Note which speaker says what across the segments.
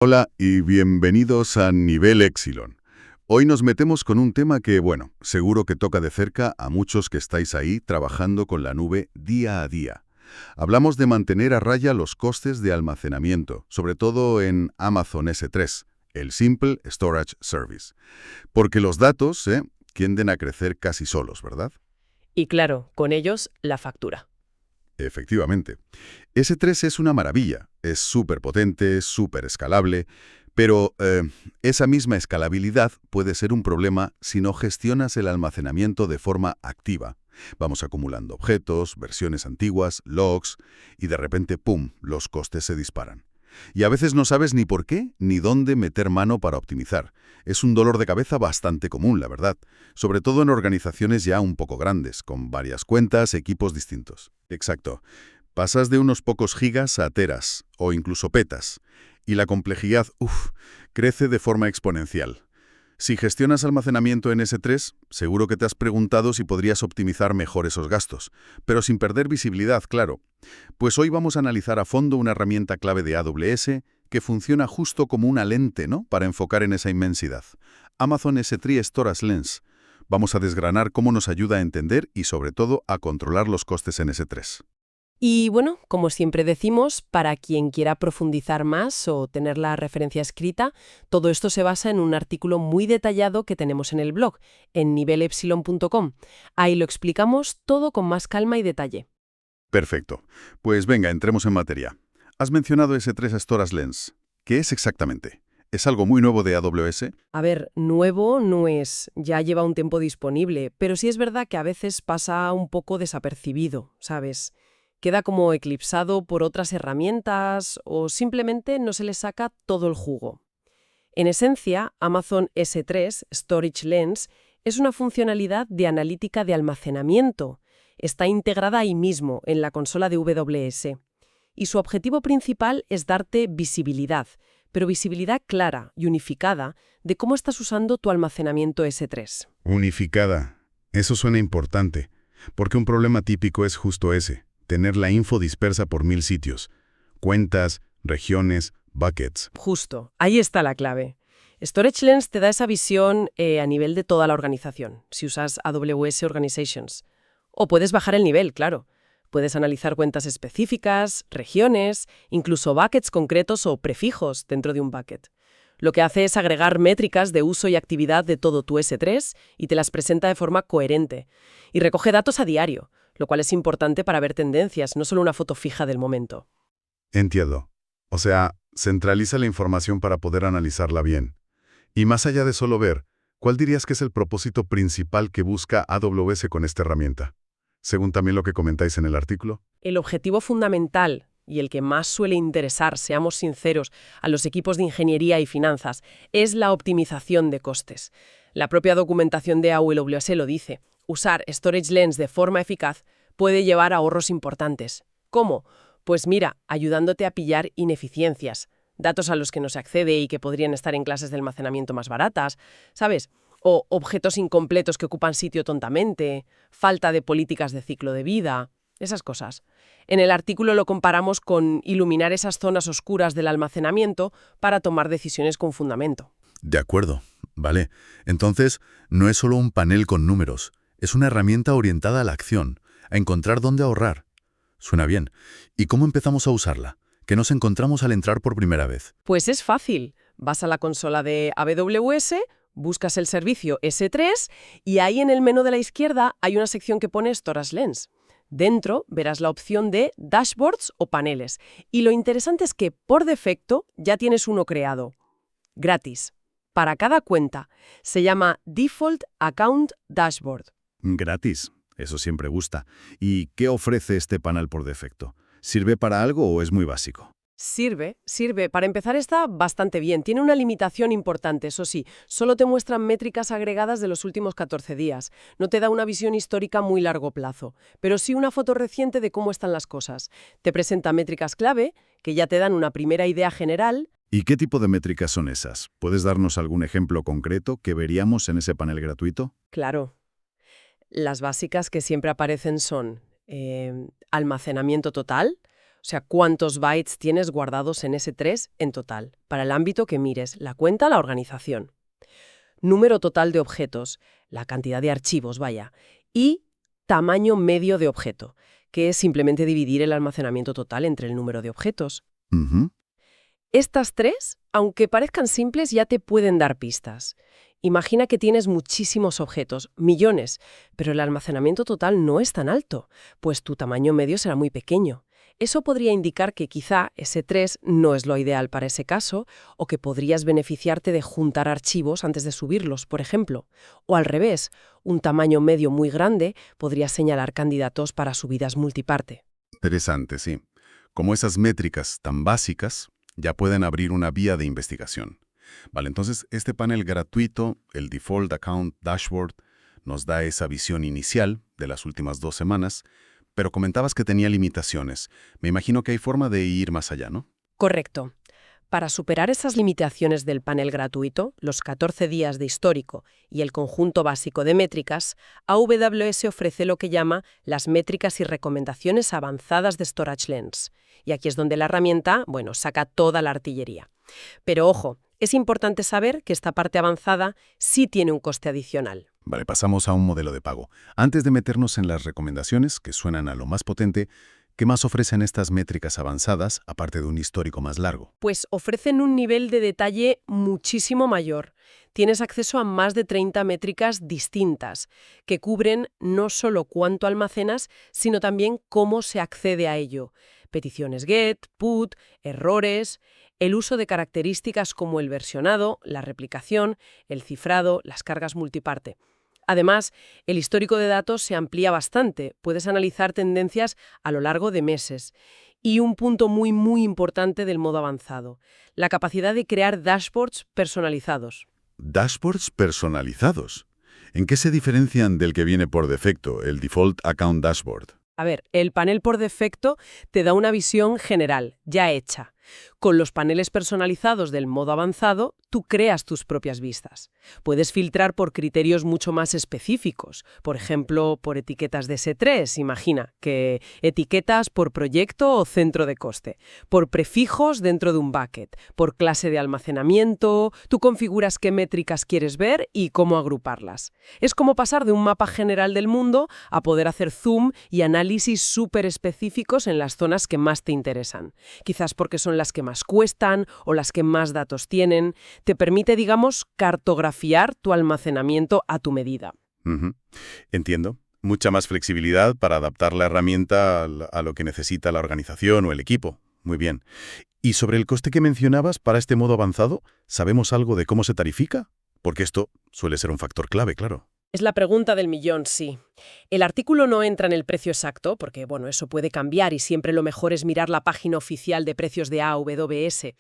Speaker 1: Hola y bienvenidos a Nivel Epsilon. Hoy nos metemos con un tema que, bueno, seguro que toca de cerca a muchos que estáis ahí trabajando con la nube día a día. Hablamos de mantener a raya los costes de almacenamiento, sobre todo en Amazon S3, el Simple Storage Service. Porque los datos, tienden a crecer casi solos, ¿verdad?
Speaker 2: Y claro, con ellos la factura.
Speaker 1: Efectivamente. S3 es una maravilla, es súper potente, súper escalable, pero esa misma escalabilidad puede ser un problema si no gestionas el almacenamiento de forma activa. Vamos acumulando objetos, versiones antiguas, logs, y de repente, ¡pum!, los costes se disparan. Y a veces no sabes ni por qué ni dónde meter mano para optimizar. Es un dolor de cabeza bastante común, la verdad, sobre todo en organizaciones ya un poco grandes, con varias cuentas, equipos distintos. Exacto. Pasas de unos pocos gigas a teras, o incluso petas, y la complejidad, crece de forma exponencial. Si gestionas almacenamiento en S3, seguro que te has preguntado si podrías optimizar mejor esos gastos, pero sin perder visibilidad, claro. Pues hoy vamos a analizar a fondo una herramienta clave de AWS que funciona justo como una lente, ¿no?, para enfocar en esa inmensidad. Amazon S3 Storage Lens. Vamos a desgranar cómo nos ayuda a entender y, sobre todo, a controlar los costes en S3.
Speaker 2: Y bueno, como siempre decimos, para quien quiera profundizar más o tener la referencia escrita, todo esto se basa en un artículo muy detallado que tenemos en el blog, en nivelepsilon.com. Ahí lo explicamos todo con más calma y detalle.
Speaker 1: Perfecto. Pues venga, entremos en materia. Has mencionado S3 Storage Lens. ¿Qué es exactamente? ¿Es algo muy nuevo de AWS?
Speaker 2: A ver, nuevo no es, ya lleva un tiempo disponible, pero sí es verdad que a veces pasa un poco desapercibido, ¿sabes? Queda como eclipsado por otras herramientas o simplemente no se le saca todo el jugo. En esencia, Amazon S3 Storage Lens es una funcionalidad de analítica de almacenamiento. Está integrada ahí mismo, en la consola de AWS. Y su objetivo principal es darte visibilidad, pero visibilidad clara y unificada de cómo estás usando tu almacenamiento S3.
Speaker 3: Unificada. Eso suena importante, porque un problema típico es justo ese, tener la info dispersa por 1000 sitios. Cuentas, regiones, buckets.
Speaker 2: Justo, ahí está la clave. Storage Lens te da esa visión a nivel de toda la organización, si usas AWS Organizations. O puedes bajar el nivel, claro. Puedes analizar cuentas específicas, regiones, incluso buckets concretos o prefijos dentro de un bucket. Lo que hace es agregar métricas de uso y actividad de todo tu S3 y te las presenta de forma coherente. Y recoge datos a diario, lo cual es importante para ver tendencias, no solo una foto fija del momento.
Speaker 3: Entiendo. O sea, centraliza la información para poder analizarla bien. Y más allá de solo ver, ¿cuál dirías que es el propósito principal que busca AWS con esta herramienta? Según también lo que comentáis en el artículo.
Speaker 2: El objetivo fundamental y el que más suele interesar, seamos sinceros, a los equipos de ingeniería y finanzas, es la optimización de costes. La propia documentación de AWS lo dice. Usar Storage Lens de forma eficaz puede llevar a ahorros importantes. ¿Cómo? Pues mira, ayudándote a pillar ineficiencias, datos a los que no se accede y que podrían estar en clases de almacenamiento más baratas, ¿sabes? O objetos incompletos que ocupan sitio tontamente, falta de políticas de ciclo de vida, esas cosas. En el artículo lo comparamos con iluminar esas zonas oscuras del almacenamiento para tomar decisiones con fundamento.
Speaker 1: De acuerdo. Vale. Entonces, no es solo un panel con números. Es una herramienta orientada a la acción, a encontrar dónde ahorrar. Suena bien. ¿Y cómo empezamos a usarla? ¿Qué nos encontramos al entrar por primera vez?
Speaker 2: Pues es fácil. Vas a la consola de AWS, buscas el servicio S3 y ahí en el menú de la izquierda hay una sección que pone Storage Lens. Dentro verás la opción de dashboards o paneles. Y lo interesante es que por defecto ya tienes uno creado. Gratis. Para cada cuenta. Se llama Default Account Dashboard.
Speaker 1: Gratis. Eso siempre gusta. ¿Y qué ofrece este panel por defecto? ¿Sirve para algo o es muy básico?
Speaker 2: Sirve. Para empezar está bastante bien. Tiene una limitación importante, eso sí. Solo te muestran métricas agregadas de los últimos 14 días. No te da una visión histórica a muy largo plazo, pero sí una foto reciente de cómo están las cosas. Te presenta métricas clave, que ya te dan una primera idea general.
Speaker 1: ¿Y qué tipo de métricas son esas? ¿Puedes darnos algún ejemplo concreto que veríamos en ese panel gratuito?
Speaker 2: Claro, las básicas que siempre aparecen son almacenamiento total, O sea, cuántos bytes tienes guardados en S3 en total, para el ámbito que mires, la cuenta, la organización. Número total de objetos, la cantidad de archivos, vaya. Y tamaño medio de objeto, que es simplemente dividir el almacenamiento total entre el número de objetos.
Speaker 1: Ujú.
Speaker 2: Estas tres, aunque parezcan simples, ya te pueden dar pistas. Imagina que tienes muchísimos objetos, millones, pero el almacenamiento total no es tan alto, pues tu tamaño medio será muy pequeño. Eso podría indicar que quizá S3 no es lo ideal para ese caso, o que podrías beneficiarte de juntar archivos antes de subirlos, por ejemplo. O al revés, un tamaño medio muy grande podría señalar candidatos para subidas multiparte.
Speaker 1: Interesante, sí. Como esas métricas tan básicas ya pueden abrir una vía de investigación. Vale, entonces este panel gratuito, el Default Account Dashboard, nos da esa visión inicial de las últimas 2 semanas, pero comentabas que tenía limitaciones. Me imagino que hay forma de ir más allá, ¿no?
Speaker 2: Correcto. Para superar esas limitaciones del panel gratuito, los 14 días de histórico y el conjunto básico de métricas, AWS ofrece lo que llama las métricas y recomendaciones avanzadas de Storage Lens. Y aquí es donde la herramienta, saca toda la artillería. Pero ojo, es importante saber que esta parte avanzada sí tiene un coste adicional.
Speaker 1: Vale, pasamos a un modelo de pago. Antes de meternos en las recomendaciones, que suenan a lo más potente, ¿qué más ofrecen estas métricas avanzadas, aparte de un histórico más largo?
Speaker 2: Pues ofrecen un nivel de detalle muchísimo mayor. Tienes acceso a más de 30 métricas distintas, que cubren no solo cuánto almacenas, sino también cómo se accede a ello. Peticiones GET, PUT, errores, el uso de características como el versionado, la replicación, el cifrado, las cargas multiparte. Además, el histórico de datos se amplía bastante. Puedes analizar tendencias a lo largo de meses. Y un punto muy, muy importante del modo avanzado, la capacidad de crear dashboards personalizados.
Speaker 1: Dashboards personalizados. ¿En qué se diferencian del que viene por defecto, el Default Account Dashboard?
Speaker 2: A ver, el panel por defecto te da una visión general, ya hecha. Con los paneles personalizados del modo avanzado, tú creas tus propias vistas. Puedes filtrar por criterios mucho más específicos, por ejemplo, por etiquetas de S3, imagina, que etiquetas por proyecto o centro de coste, por prefijos dentro de un bucket, por clase de almacenamiento, tú configuras qué métricas quieres ver y cómo agruparlas. Es como pasar de un mapa general del mundo a poder hacer zoom y análisis súper específicos en las zonas que más te interesan. Quizás porque son las que más cuestan o las que más datos tienen. Te permite, cartografiar tu almacenamiento a tu medida.
Speaker 1: Ujú. Entiendo. Mucha más flexibilidad para adaptar la herramienta a lo que necesita la organización o el equipo. Muy bien. ¿Y sobre el coste que mencionabas para este modo avanzado, sabemos algo de cómo se tarifica? Porque esto suele ser un factor clave, claro.
Speaker 2: Es la pregunta del millón, sí. El artículo no entra en el precio exacto, porque eso puede cambiar y siempre lo mejor es mirar la página oficial de precios de AWS.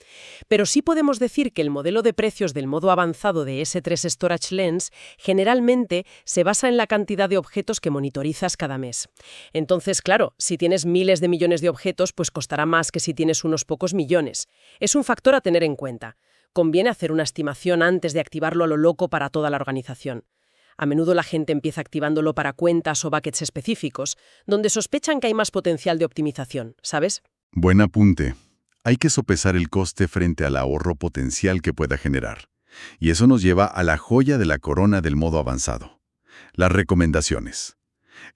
Speaker 2: Pero sí podemos decir que el modelo de precios del modo avanzado de S3 Storage Lens generalmente se basa en la cantidad de objetos que monitorizas cada mes. Entonces, claro, si tienes miles de millones de objetos, pues costará más que si tienes unos pocos millones. Es un factor a tener en cuenta. Conviene hacer una estimación antes de activarlo a lo loco para toda la organización. A menudo la gente empieza activándolo para cuentas o buckets específicos, donde sospechan que hay más potencial de optimización, ¿sabes?
Speaker 1: Buen apunte. Hay que sopesar el coste frente al ahorro potencial que pueda generar. Y eso nos lleva a la joya de la corona del modo avanzado. Las recomendaciones.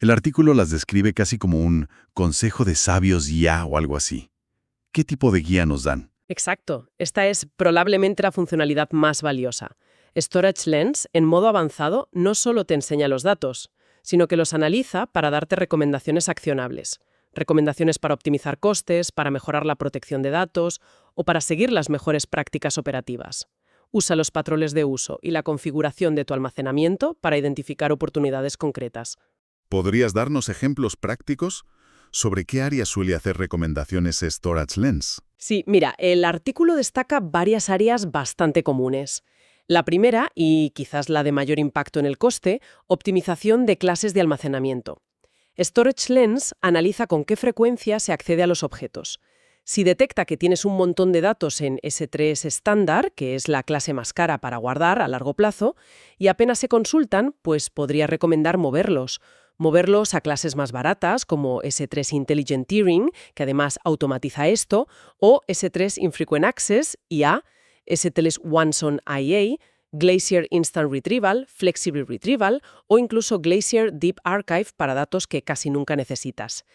Speaker 1: El artículo las describe casi como un consejo de sabios ya o algo así. ¿Qué tipo de guía nos dan?
Speaker 2: Exacto. Esta es probablemente la funcionalidad más valiosa. Storage Lens, en modo avanzado, no solo te enseña los datos, sino que los analiza para darte recomendaciones accionables. Recomendaciones para optimizar costes, para mejorar la protección de datos o para seguir las mejores prácticas operativas. Usa los patrones de uso y la configuración de tu almacenamiento para identificar oportunidades concretas.
Speaker 1: ¿Podrías darnos ejemplos prácticos sobre qué áreas suele hacer recomendaciones Storage Lens?
Speaker 2: Sí, mira, el artículo destaca varias áreas bastante comunes. La primera, y quizás la de mayor impacto en el coste, optimización de clases de almacenamiento. Storage Lens analiza con qué frecuencia se accede a los objetos. Si detecta que tienes un montón de datos en S3 estándar, que es la clase más cara para guardar a largo plazo, y apenas se consultan, pues podría recomendar moverlos, moverlos a clases más baratas como S3 Intelligent Tiering, que además automatiza esto, o S3 Infrequent Access, IA, S3 Once-on IA, Glacier Instant Retrieval, Flexible Retrieval o incluso Glacier Deep Archive para datos que casi nunca necesitas.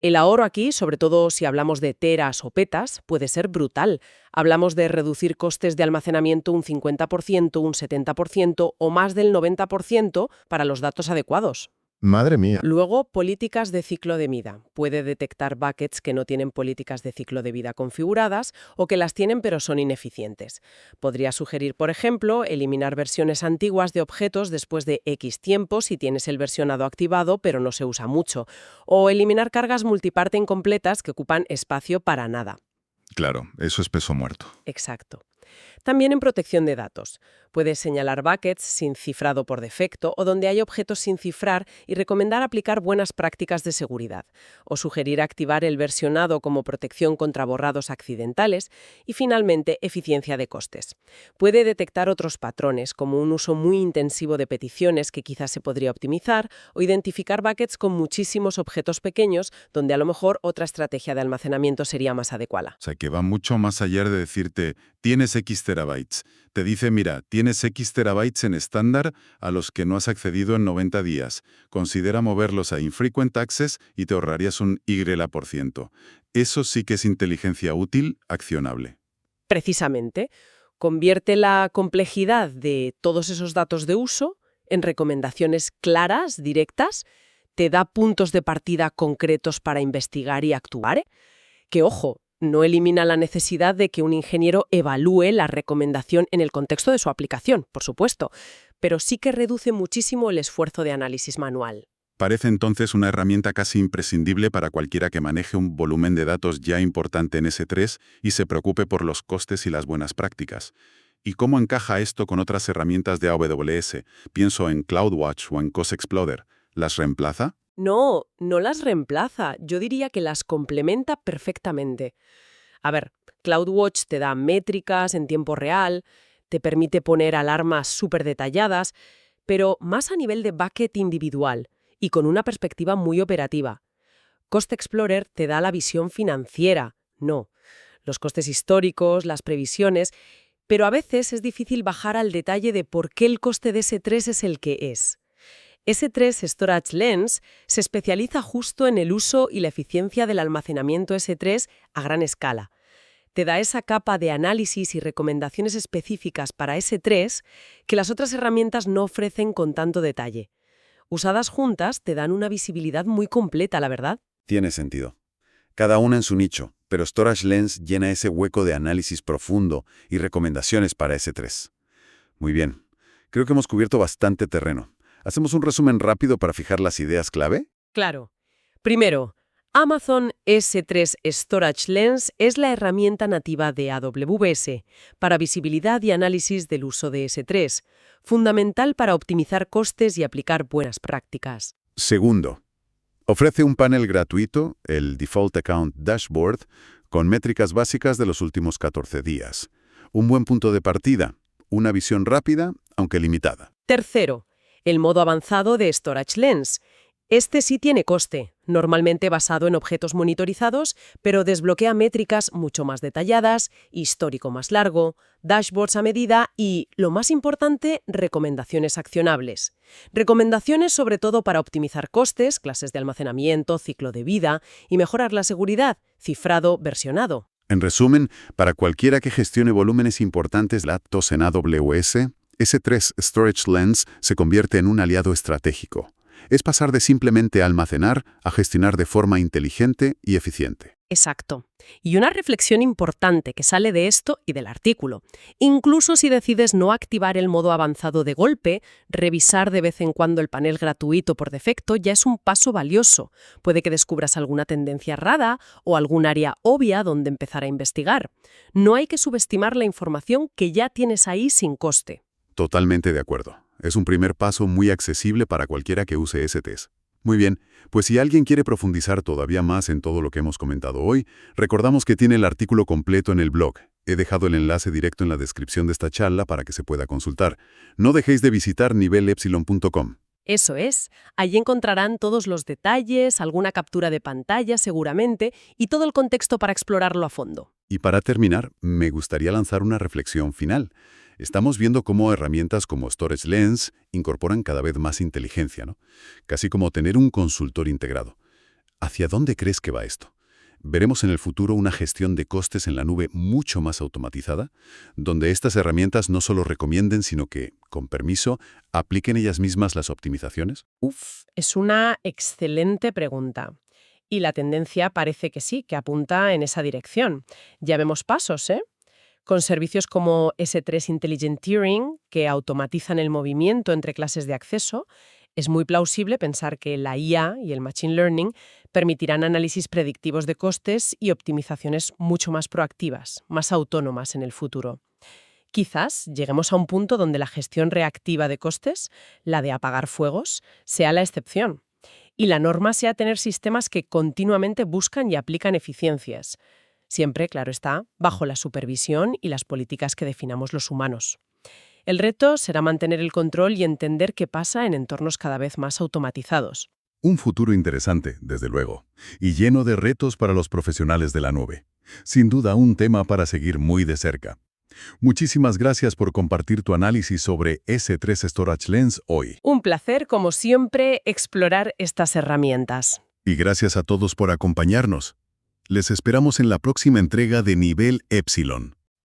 Speaker 2: El ahorro aquí, sobre todo si hablamos de teras o petas, puede ser brutal. Hablamos de reducir costes de almacenamiento un 50%, un 70% o más del 90% para los datos adecuados.
Speaker 3: Madre mía.
Speaker 2: Luego, políticas de ciclo de vida. Puede detectar buckets que no tienen políticas de ciclo de vida configuradas o que las tienen pero son ineficientes. Podría sugerir, por ejemplo, eliminar versiones antiguas de objetos después de X tiempo si tienes el versionado activado pero no se usa mucho, o eliminar cargas multiparte incompletas que ocupan espacio para nada.
Speaker 4: Claro, eso es peso muerto.
Speaker 2: Exacto. También en protección de datos. Puedes señalar buckets sin cifrado por defecto o donde hay objetos sin cifrar y recomendar aplicar buenas prácticas de seguridad, o sugerir activar el versionado como protección contra borrados accidentales y, finalmente, eficiencia de costes. Puede detectar otros patrones, como un uso muy intensivo de peticiones que quizás se podría optimizar, o identificar buckets con muchísimos objetos pequeños donde a lo mejor otra estrategia de almacenamiento sería más adecuada.
Speaker 4: O sea, que va mucho más allá de decirte, tienes X terabytes. Te dice, mira, tienes X terabytes en estándar a los que no has accedido en 90 días. Considera moverlos a Infrequent Access y te ahorrarías un Y%. Eso sí que es inteligencia útil, accionable.
Speaker 2: Precisamente, convierte la complejidad de todos esos datos de uso en recomendaciones claras, directas, te da puntos de partida concretos para investigar y actuar. Que, ojo, no elimina la necesidad de que un ingeniero evalúe la recomendación en el contexto de su aplicación, por supuesto, pero sí que reduce muchísimo el esfuerzo de análisis manual.
Speaker 4: Parece entonces una herramienta casi imprescindible para cualquiera que maneje un volumen de datos ya importante en S3 y se preocupe por los costes y las buenas prácticas. ¿Y cómo encaja esto con otras herramientas de AWS? Pienso en CloudWatch o en Cost Explorer. ¿Las reemplaza?
Speaker 2: No, no las reemplaza. Yo diría que las complementa perfectamente. A ver, CloudWatch te da métricas en tiempo real, te permite poner alarmas súper detalladas, pero más a nivel de bucket individual y con una perspectiva muy operativa. Cost Explorer te da la visión financiera, no, los costes históricos, las previsiones, pero a veces es difícil bajar al detalle de por qué el coste de S3 es el que es. S3 Storage Lens se especializa justo en el uso y la eficiencia del almacenamiento S3 a gran escala. Te da esa capa de análisis y recomendaciones específicas para S3 que las otras herramientas no ofrecen con tanto detalle. Usadas juntas te dan una visibilidad muy completa, la verdad.
Speaker 1: Tiene sentido. Cada una en su nicho, pero Storage Lens llena ese hueco de análisis profundo y recomendaciones para S3. Muy bien. Creo que hemos cubierto bastante terreno. ¿Hacemos un resumen rápido para fijar las ideas clave?
Speaker 2: Claro. Primero, Amazon S3 Storage Lens es la herramienta nativa de AWS para visibilidad y análisis del uso de S3, fundamental para optimizar costes y aplicar buenas prácticas.
Speaker 1: Segundo, ofrece un panel gratuito, el Default Account Dashboard, con métricas básicas de los últimos 14 días. Un buen punto de partida, una visión rápida, aunque limitada.
Speaker 2: Tercero, el modo avanzado de Storage Lens. Este sí tiene coste, normalmente basado en objetos monitorizados, pero desbloquea métricas mucho más detalladas, histórico más largo, dashboards a medida y, lo más importante, recomendaciones accionables. Recomendaciones sobre todo para optimizar costes, clases de almacenamiento, ciclo de vida y mejorar la seguridad, cifrado, versionado.
Speaker 1: En resumen, para cualquiera que gestione volúmenes importantes de datos en AWS, S3 Storage Lens se convierte en un aliado estratégico. Es pasar de simplemente almacenar a gestionar de forma inteligente y eficiente.
Speaker 2: Exacto. Y una reflexión importante que sale de esto y del artículo. Incluso si decides no activar el modo avanzado de golpe, revisar de vez en cuando el panel gratuito por defecto ya es un paso valioso. Puede que descubras alguna tendencia rara o algún área obvia donde empezar a investigar. No hay que subestimar la información que ya tienes ahí sin coste.
Speaker 1: Totalmente de acuerdo. Es un primer paso muy accesible para cualquiera que use S3. Muy bien, pues si alguien quiere profundizar todavía más en todo lo que hemos comentado hoy, recordamos que tiene el artículo completo en el blog. He dejado el enlace directo en la descripción de esta charla para que se pueda consultar. No dejéis de visitar nivelepsilon.com.
Speaker 2: Eso es. Allí encontrarán todos los detalles, alguna captura de pantalla seguramente, y todo el contexto para explorarlo a fondo.
Speaker 1: Y para terminar, me gustaría lanzar una reflexión final. Estamos viendo cómo herramientas como Storage Lens incorporan cada vez más inteligencia, ¿no? Casi como tener un consultor integrado. ¿Hacia dónde crees que va esto? ¿Veremos en el futuro una gestión de costes en la nube mucho más automatizada, donde estas herramientas no solo recomienden, sino que, con permiso, apliquen ellas mismas las optimizaciones?
Speaker 2: Es una excelente pregunta. Y la tendencia parece que sí, que apunta en esa dirección. Ya vemos pasos, ¿eh? Con servicios como S3 Intelligent Tiering, que automatizan el movimiento entre clases de acceso, es muy plausible pensar que la IA y el Machine Learning permitirán análisis predictivos de costes y optimizaciones mucho más proactivas, más autónomas en el futuro. Quizás lleguemos a un punto donde la gestión reactiva de costes, la de apagar fuegos, sea la excepción. Y la norma sea tener sistemas que continuamente buscan y aplican eficiencias. Siempre, claro está, bajo la supervisión y las políticas que definamos los humanos. El reto será mantener el control y entender qué pasa en entornos cada vez más automatizados.
Speaker 3: Un futuro interesante, desde luego, y lleno de retos para los profesionales de la nube. Sin duda un tema para seguir muy de cerca. Muchísimas gracias por compartir tu análisis sobre S3 Storage Lens hoy.
Speaker 2: Un placer, como siempre, explorar estas herramientas.
Speaker 3: Y gracias a todos por acompañarnos. Les esperamos en la próxima entrega de Nivel Epsilon.